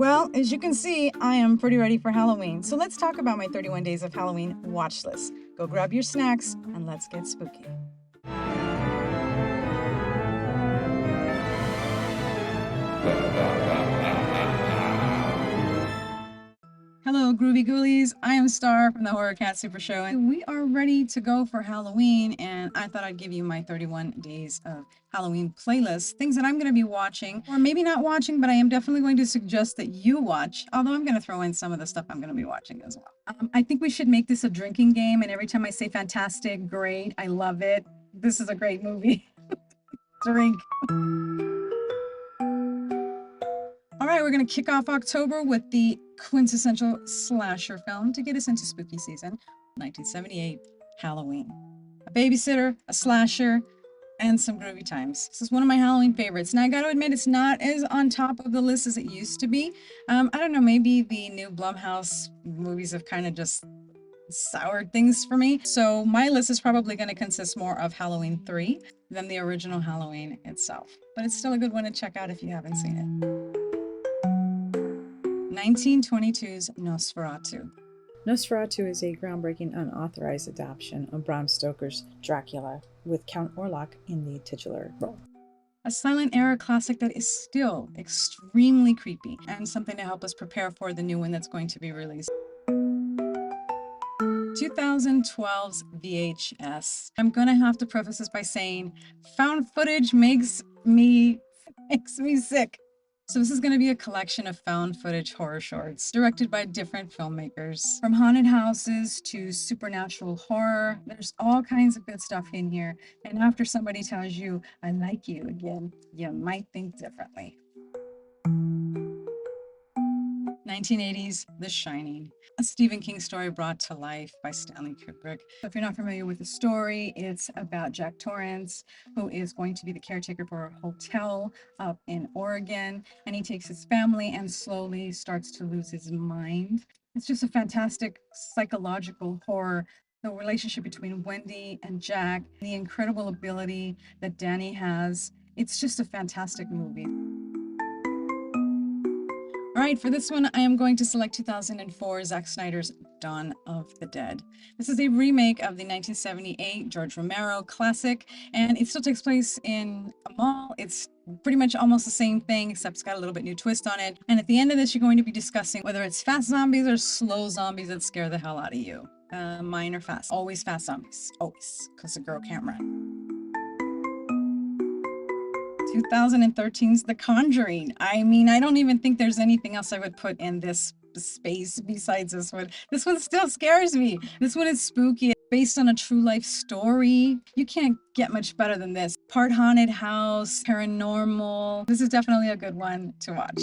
Well, as you can see, I am pretty ready for Halloween. So let's talk about my 31 days of Halloween watch list. Go grab your snacks and let's get spooky. Hello, Groovy Ghoulies. I am Star from the Horror Cat Super Show, and we are ready to go for Halloween. And I thought I'd give you my 31 days of Halloween playlist, things that I'm going to be watching, or maybe not watching, but I am definitely going to suggest that you watch, although I'm going to throw in some of the stuff I'm going to be watching as well. I think we should make this a drinking game, and every time I say fantastic, great, I love it, this is a great movie. Drink. All right, we're going to kick off October with the quintessential slasher film to get us into spooky season, 1978, Halloween. A babysitter, a slasher, and some groovy times. This is one of my Halloween favorites. Now, I got to admit, it's not as on top of the list as it used to be. I don't know, maybe the new Blumhouse movies have kind of just soured things for me. So my list is probably going to consist more of Halloween 3 than the original Halloween itself. But it's still a good one to check out if you haven't seen it. 1922's Nosferatu. Nosferatu is a groundbreaking unauthorized adaptation of Bram Stoker's Dracula, with Count Orlok in the titular role. A silent era classic that is still extremely creepy and something to help us prepare for the new one that's going to be released. 2012's VHS. I'm gonna have to preface this by saying found footage makes me sick. So this is going to be a collection of found footage horror shorts directed by different filmmakers. From haunted houses to supernatural horror, there's all kinds of good stuff in here. And after somebody tells you, I like you again, you might think differently. 1980's The Shining, a Stephen King story brought to life by Stanley Kubrick. If you're not familiar with the story, it's about Jack Torrance, who is going to be the caretaker for a hotel up in Oregon, and he takes his family and slowly starts to lose his mind. It's just a fantastic psychological horror. The relationship between Wendy and Jack, the incredible ability that Danny has. It's just a fantastic movie. All right, for this one, I am going to select 2004 Zack Snyder's Dawn of the Dead. This is a remake of the 1978 George Romero classic, and it still takes place in a mall. It's pretty much almost the same thing, except it's got a little bit new twist on it. And at the end of this, you're going to be discussing whether it's fast zombies or slow zombies that scare the hell out of you. Mine are fast. Always fast zombies. Always, because a girl can't run. 2013's The Conjuring. I mean, I don't even think there's anything else I would put in this space besides this one. This one still scares me. This one is spooky. It's based on a true life story. You can't get much better than this. Part haunted house, paranormal. This is definitely a good one to watch.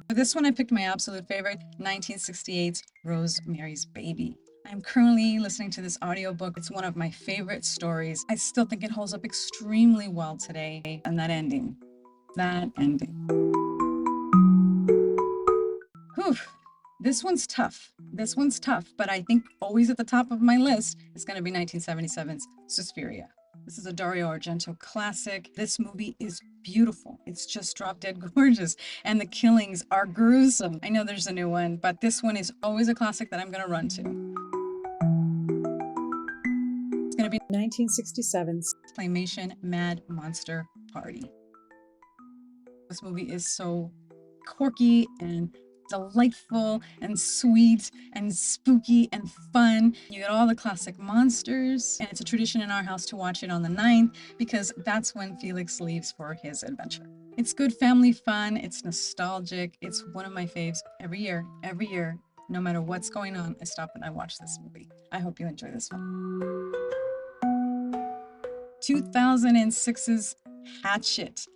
For this one, I picked my absolute favorite, 1968's Rosemary's Baby. I'm currently listening to this audiobook. It's one of my favorite stories. I still think it holds up extremely well today. And that ending. Whew. This one's tough. But I think always at the top of my list is going to be 1977's Suspiria. This is a Dario Argento classic. This movie is beautiful. It's just drop dead gorgeous. And the killings are gruesome. I know there's a new one, but this one is always a classic that I'm going to run to. It's going to be 1967's Claymation Mad Monster Party. This movie is so quirky and delightful and sweet and spooky and fun. You get all the classic monsters, and it's a tradition in our house to watch it on the 9th because that's when Felix leaves for his adventure. It's good family fun. It's nostalgic. It's one of my faves every year. No matter what's going on, I stop and I watch this movie. I hope you enjoy this one. 2006's Hatchet.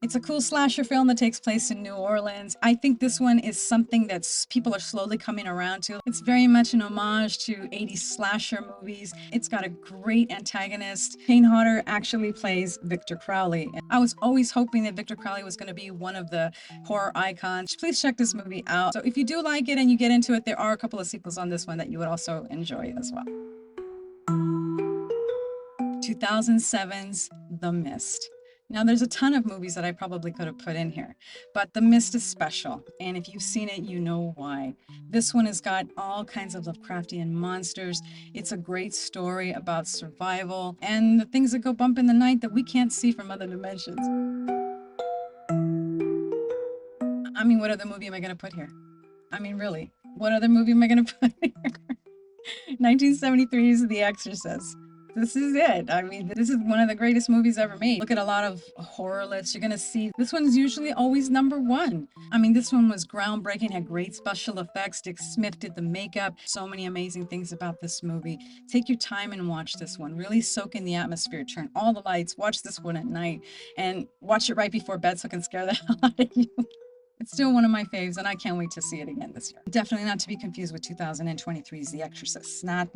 It's a cool slasher film that takes place in New Orleans. I think this one is something that people are slowly coming around to. It's very much an homage to 80s slasher movies. It's got a great antagonist. Kane Hodder actually plays Victor Crowley. And I was always hoping that Victor Crowley was going to be one of the horror icons. Please check this movie out. So if you do like it and you get into it, there are a couple of sequels on this one that you would also enjoy as well. 2007's The Mist. Now, there's a ton of movies that I probably could have put in here, but The Mist is special, and if you've seen it, you know why. This one has got all kinds of Lovecraftian monsters. It's a great story about survival and the things that go bump in the night that we can't see from other dimensions. I mean, what other movie am I going to put here? I mean, really, what other movie am I going to put here? 1973's The Exorcist. This is it. I mean, this is one of the greatest movies ever made. Look at a lot of horror lists. You're going to see this one's usually always number one. I mean, this one was groundbreaking, had great special effects. Dick Smith did the makeup. So many amazing things about this movie. Take your time and watch this one. Really soak in the atmosphere. Turn all the lights. Watch this one at night and watch it right before bed so it can scare the hell out of you. It's still one of my faves, and I can't wait to see it again this year. Definitely not to be confused with 2023's The Exorcist. Not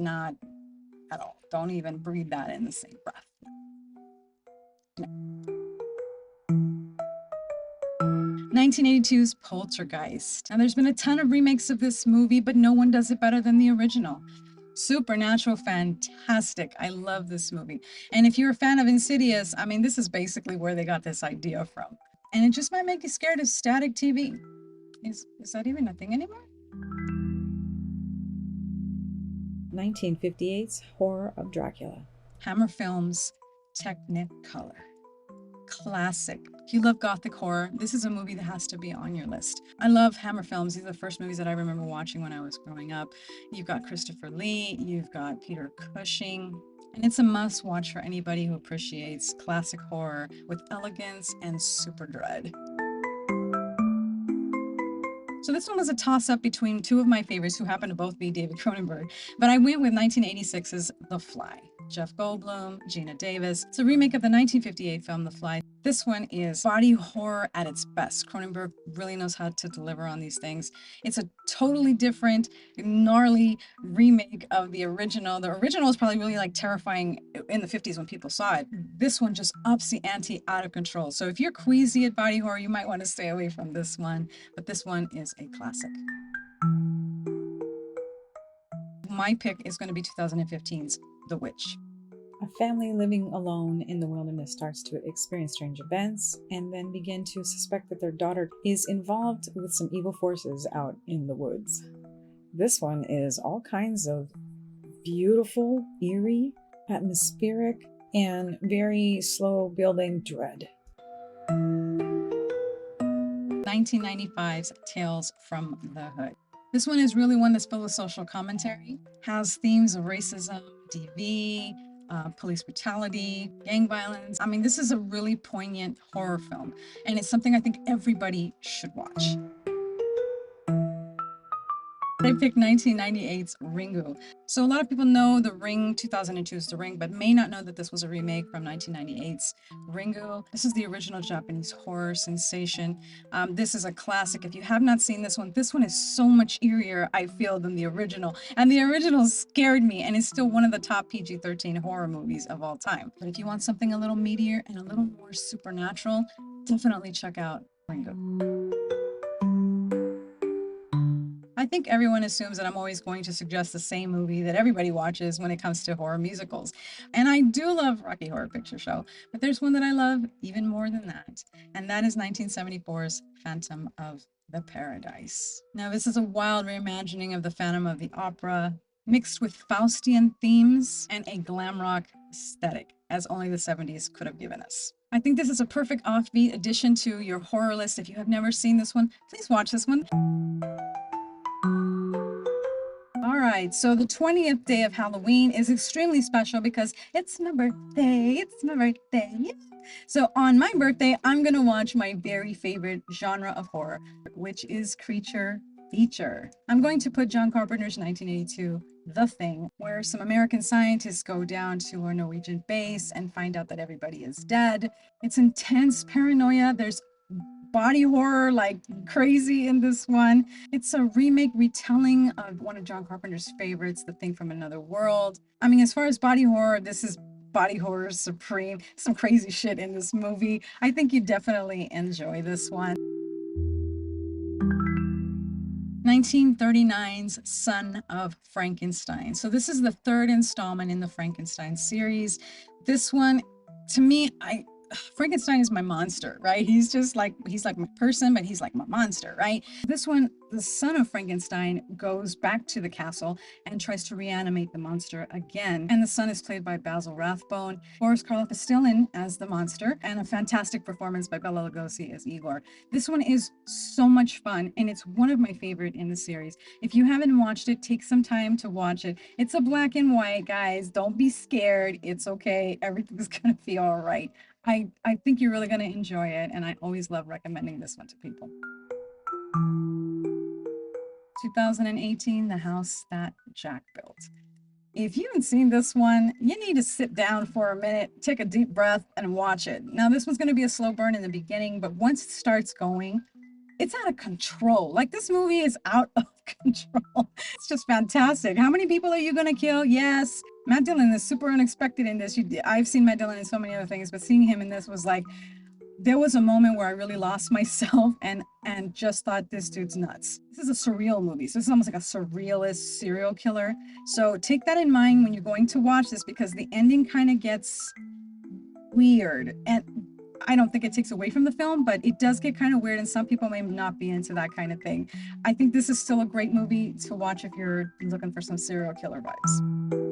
at all. Don't even breathe that in the same breath. No. 1982's Poltergeist. Now, there's been a ton of remakes of this movie, but no one does it better than the original. Supernatural, fantastic. I love this movie. And if you're a fan of Insidious, I mean, this is basically where they got this idea from. And it just might make you scared of static TV. Is that even a thing anymore? 1958's Horror of Dracula. Hammer Films, Technicolor. Classic. If you love Gothic horror, this is a movie that has to be on your list. I love Hammer Films. These are the first movies that I remember watching when I was growing up. You've got Christopher Lee, you've got Peter Cushing, and it's a must watch for anybody who appreciates classic horror with elegance and super dread. So this one was a toss-up between two of my favorites who happen to both be David Cronenberg, but I went with 1986's The Fly. Jeff Goldblum, Gina Davis. It's a remake of the 1958 film The Fly. This one is body horror at its best. Cronenberg really knows how to deliver on these things. It's a totally different, gnarly remake of the original. The original was probably really terrifying in the 50s when people saw it. This one just ups the ante out of control. So if you're queasy at body horror, you might want to stay away from this one, but this one is a classic. My pick is going to be 2015's The Witch. A family living alone in the wilderness starts to experience strange events and then begin to suspect that their daughter is involved with some evil forces out in the woods. This one is all kinds of beautiful, eerie, atmospheric, and very slow building dread. 1995's Tales from the Hood. This one is really one that's filled with social commentary, has themes of racism, DV, police brutality, gang violence. I mean, this is a really poignant horror film, and it's something I think everybody should watch. I picked 1998's Ringu. So a lot of people know The Ring, 2002's The Ring, but may not know that this was a remake from 1998's Ringu. This is the original Japanese horror sensation. This is a classic. If you have not seen this one is so much eerier, I feel, than the original. And the original scared me, and is still one of the top PG-13 horror movies of all time. But if you want something a little meatier and a little more supernatural, definitely check out Ringu. I think everyone assumes that I'm always going to suggest the same movie that everybody watches when it comes to horror musicals. And I do love Rocky Horror Picture Show, but there's one that I love even more than that, and that is 1974's Phantom of the Paradise. Now, this is a wild reimagining of the Phantom of the Opera, mixed with Faustian themes and a glam rock aesthetic, as only the 70s could have given us. I think this is a perfect offbeat addition to your horror list. If you have never seen this one, please watch this one. All right, so the 20th day of Halloween is extremely special because it's my birthday. So on my birthday, I'm going to watch my very favorite genre of horror, which is creature feature. I'm going to put John Carpenter's 1982 The Thing, where some American scientists go down to a Norwegian base and find out that everybody is dead. It's intense paranoia. There's body horror like crazy in this one. It's a remake retelling of one of John Carpenter's favorites, The Thing from Another World. I mean, as far as body horror, this is body horror supreme. Some crazy shit in this movie. I think you definitely enjoy this one. 1939's Son of Frankenstein. So this is the third installment in the Frankenstein series. This one, to me, Frankenstein is my monster, right? He's like my person, but he's like my monster, right? This one, the son of Frankenstein goes back to the castle and tries to reanimate the monster again. And the son is played by Basil Rathbone. Boris Karloff is still in as the monster, and a fantastic performance by Bela Lugosi as Igor. This one is so much fun, and it's one of my favorite in the series. If you haven't watched it, take some time to watch it. It's a black and white, guys. Don't be scared. It's okay. Everything's gonna be all right. I think you're really going to enjoy it, and I always love recommending this one to people. 2018, The House That Jack Built. If you haven't seen this one, you need to sit down for a minute, take a deep breath, and watch it. Now, this one's going to be a slow burn in the beginning, but once it starts going, it's out of control. Like, this movie is out of control. It's just fantastic. How many people are you going to kill? Yes. Matt Dillon is super unexpected in this. I've seen Matt Dillon in so many other things, but seeing him in this was like, there was a moment where I really lost myself and just thought, this dude's nuts. This is a surreal movie. So this is almost like a surrealist serial killer. So take that in mind when you're going to watch this, because the ending kind of gets weird. And I don't think it takes away from the film, but it does get kind of weird, and some people may not be into that kind of thing. I think this is still a great movie to watch if you're looking for some serial killer vibes.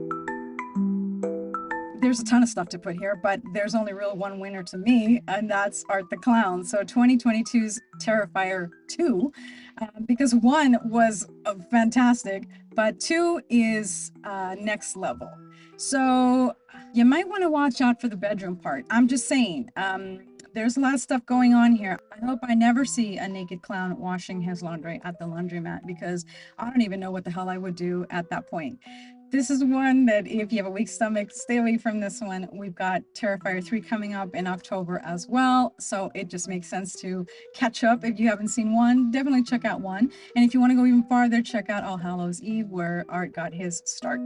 There's a ton of stuff to put here, but there's only real one winner to me, and that's Art the Clown. So 2022's Terrifier 2, because 1 was fantastic, but 2 is next level. So you might want to watch out for the bedroom part. I'm just saying, there's a lot of stuff going on here. I hope I never see a naked clown washing his laundry at the laundromat, because I don't even know what the hell I would do at that point. This is one that if you have a weak stomach, stay away from this one. We've got Terrifier 3 coming up in October as well, so it just makes sense to catch up. If you haven't seen 1, definitely check out 1. And if you want to go even farther, check out All Hallows Eve, where Art got his start.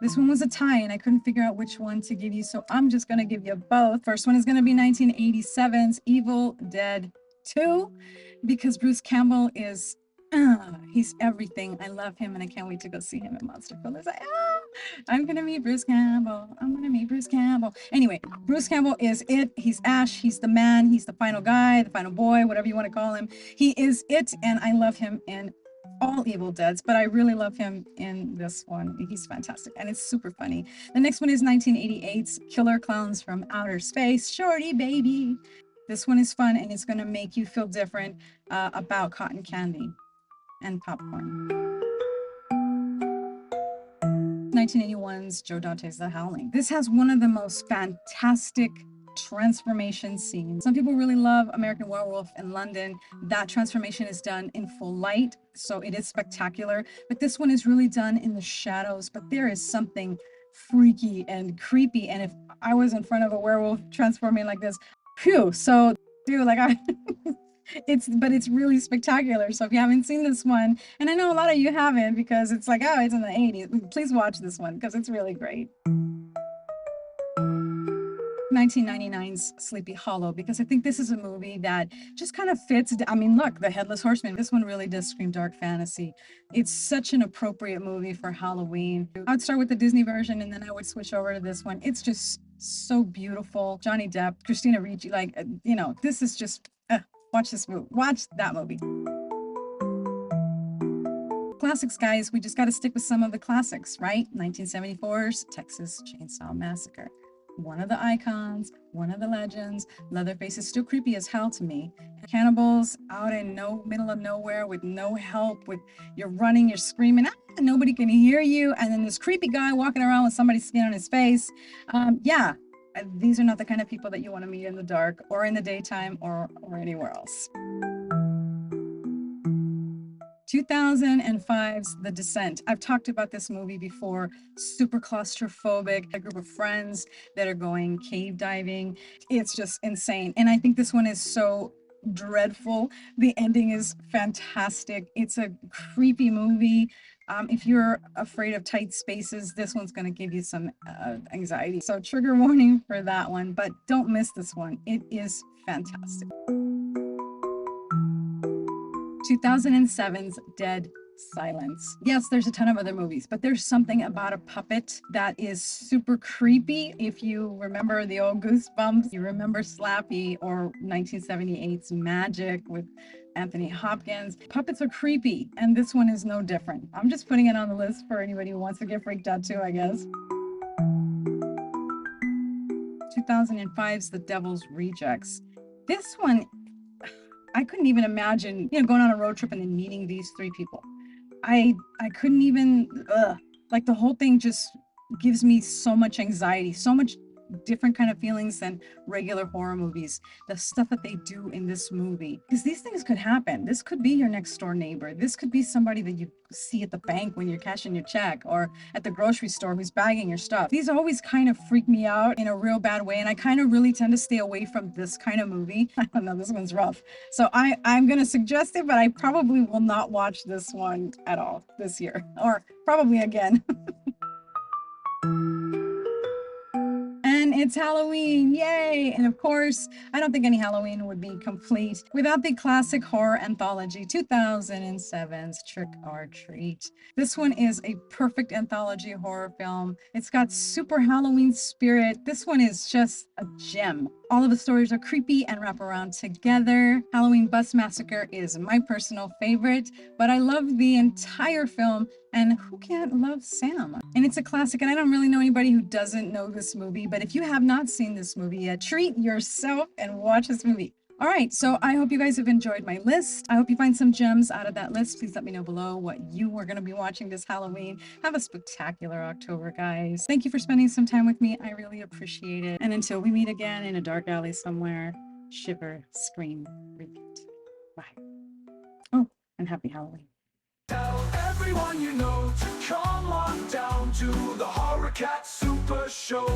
This one was a tie, and I couldn't figure out which one to give you, so I'm just going to give you both. First one is going to be 1987's Evil Dead 2, because Bruce Campbell is he's everything. I love him, and I can't wait to go see him at Monster Fillers. I'm gonna meet Bruce Campbell. I'm gonna meet Bruce Campbell. Anyway, Bruce Campbell is it. He's Ash. He's the man. He's the final guy, the final boy, whatever you want to call him. He is it, and I love him in all Evil Deads, but I really love him in this one. He's fantastic, and it's super funny. The next one is 1988's Killer Clowns from Outer Space. Shorty baby. This one is fun, and it's gonna make you feel different about cotton candy and popcorn. 1981's Joe Dante's The Howling. This has one of the most fantastic transformation scenes. Some people really love American Werewolf in London. That transformation is done in full light, so it is spectacular. But this one is really done in the shadows, but there is something freaky and creepy. And if I was in front of a werewolf transforming like this, phew, so dude, like it's really spectacular. So if you haven't seen this one, and I know a lot of you haven't because it's like, oh, it's in the 80s, please watch this one because it's really great. 1999's Sleepy Hollow, because I think this is a movie that just kind of fits. I mean, look, The Headless Horseman. This one really does scream dark fantasy. It's such an appropriate movie for Halloween. I would start with the Disney version, and then I would switch over to this one. It's just so beautiful. Johnny Depp, Christina Ricci, like, you know, this is just, watch this movie. Watch that movie. Classics, guys. We just got to stick with some of the classics, right? 1974's Texas Chainsaw Massacre. One of the icons, one of the legends. Leatherface is still creepy as hell to me. Cannibals out in middle of nowhere with no help, with you're running, you're screaming, nobody can hear you, and then this creepy guy walking around with somebody's skin on his face. Yeah, these are not the kind of people that you want to meet in the dark or in the daytime or anywhere else. 2005's The Descent. I've talked about this movie before. Super claustrophobic, a group of friends that are going cave diving. It's just insane. And I think this one is so dreadful. The ending is fantastic. It's a creepy movie. If you're afraid of tight spaces, this one's going to give you some anxiety. So trigger warning for that one, but don't miss this one. It is fantastic. 2007's Dead silence. Yes, there's a ton of other movies, but there's something about a puppet that is super creepy. If you remember the old Goosebumps, you remember Slappy or 1978's Magic with Anthony Hopkins. Puppets are creepy, and this one is no different. I'm just putting it on the list for anybody who wants to get freaked out too, I guess. 2005's The Devil's Rejects. This one, I couldn't even imagine, going on a road trip and then meeting these three people. I couldn't even, like the whole thing just gives me so much anxiety, so much different kind of feelings than regular horror movies. The stuff that they do in this movie, because these things could happen. This could be your next door neighbor. This could be somebody that you see at the bank when you're cashing your check, or at the grocery store who's bagging your stuff. These always kind of freak me out in a real bad way, and I kind of really tend to stay away from this kind of movie. I don't know, this one's rough. So I'm gonna suggest it, but I probably will not watch this one at all this year, or probably again. And it's Halloween, yay! And of course, I don't think any Halloween would be complete without the classic horror anthology 2007's Trick or Treat. This one is a perfect anthology horror film. It's got super Halloween spirit. This one is just a gem. All of the stories are creepy and wrap around together. Halloween Bus Massacre is my personal favorite, but I love the entire film, and who can't love Sam? And it's a classic, and I don't really know anybody who doesn't know this movie, but if you have not seen this movie yet, treat yourself and watch this movie. All right, so I hope you guys have enjoyed my list. I hope you find some gems out of that list. Please let me know below what you are going to be watching this Halloween. Have a spectacular October, guys. Thank you for spending some time with me. I really appreciate it. And until we meet again in a dark alley somewhere, shiver, scream, repeat. Bye. Oh, and happy Halloween. Tell everyone you know to come on down to the Horror Cat Super Show.